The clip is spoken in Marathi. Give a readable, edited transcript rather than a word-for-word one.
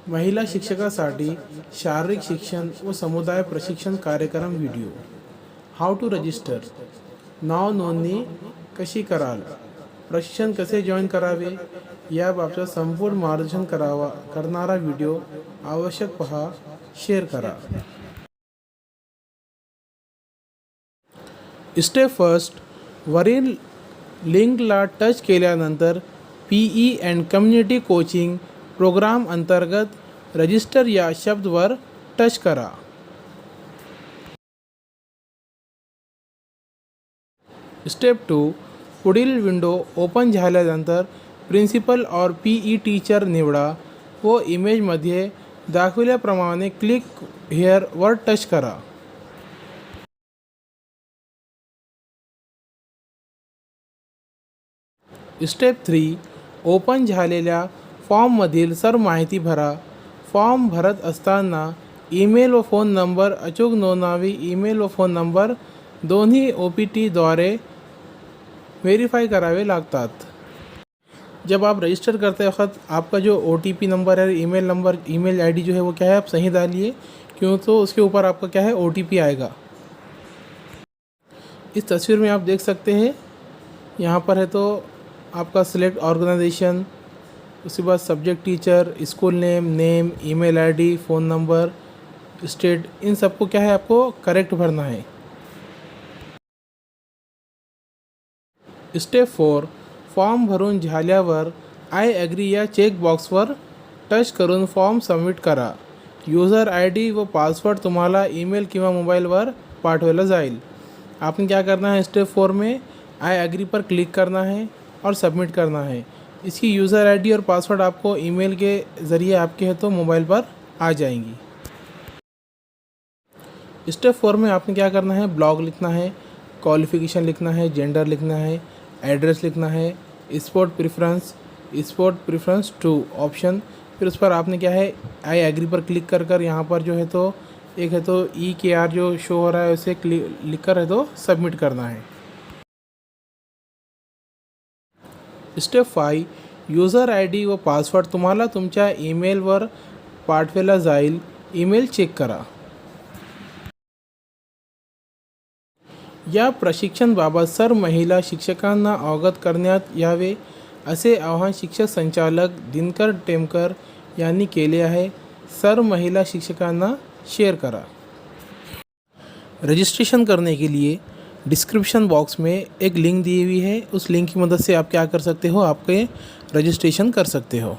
महिला शिक्षकासाठी शारीरिक शिक्षण व समुदाय प्रशिक्षण कार्यक्रम व्हिडिओ. How to register. नाव नोंदणी कशी कराल, प्रशिक्षण कसे जॉईन करावे याबाबत संपूर्ण मार्गदर्शन करणारा व्हिडिओ आवश्यक पहा, शेअर करा. Step first. वरील लिंकला टच केल्यानंतर PE and community coaching program अंतर्गत रजिस्टर या शब्दवर टच करा. स्टेप 2. पुढील विंडो ओपन झाल्यानंतर प्रिन्सिपल और PE टीचर निवडा व इमेजमध्ये दाखविल्याप्रमाणे क्लिक हिअर वर टच करा. स्टेप 3. ओपन झालेल्या फॉर्ममधील सर्व माहिती भरा. फॉर्म भरत असताना ईमेल व फ़ोन नंबर अचूक नोंदवावी. ईमेल व फ़ोन नंबर दोन्ही OPT द्वारे वेरीफाई करावे लागतात. जब आप रजिस्टर करते वक्त आपका जो OTP नंबर है, ईमेल ID जो है वो क्या है, आप सही डालिए, क्यों तो उसके ऊपर आपका क्या है, OTP आएगा. इस तस्वीर में आप देख सकते हैं, यहाँ पर है तो आपका सिलेक्ट ऑर्गेनाइजेशन, उसके बाद subject teacher, school name, email ID, phone number, state, in सबको क्या है आपको करेक्ट भरना है. स्टेप 4. फॉर्म भरून झाल्यावर आय ॲग्री या चेकबॉक्सवर टच करून फॉर्म सबमिट करा. यूज़र ID व पासवर्ड तुम्हाला ईमेल किंवा मोबाईलवर पाठवला जाईल. आपने क्या करना है, स्टेप 4 में आई एग्री पर क्लिक करना है और सबमिट करना है. इसकी यूज़र ID और पासवर्ड आपको ईमेल के ज़रिए आपके है तो मोबाइल पर आ जाएंगी. स्टेप 4 में आपने क्या करना है, ब्लॉग लिखना है, क्वालिफ़िकेशन लिखना है, जेंडर लिखना है, एड्रेस लिखना है, स्पोर्ट प्रेफरेंस 2 ऑप्शन. फिर उस पर आपने क्या है, आई एग्री पर क्लिक कर यहाँ पर जो है तो एक है तो EKR जो शो हो रहा है उसे लिख कर है तो सबमिट करना है. स्टेप 5. यूज़र ID व पासवर्ड तुम्हाला तुमच्या ईमेलवर पाठवला जाईल. ईमेल चेक करा. या प्रशिक्षणाबाबत सर्व महिला शिक्षकांना अवगत करण्यात यावे असे आवाहन शिक्षक संचालक दिनकर टेमकर यांनी केले आहे. सर्व महिला शिक्षकांना शेयर करा. रजिस्ट्रेशन करने के लिए डिस्क्रिप्शन बॉक्स में एक लिंक दी हुई है. उस लिंक की मदद से आप क्या कर सकते हो, आपके रजिस्ट्रेशन कर सकते हो.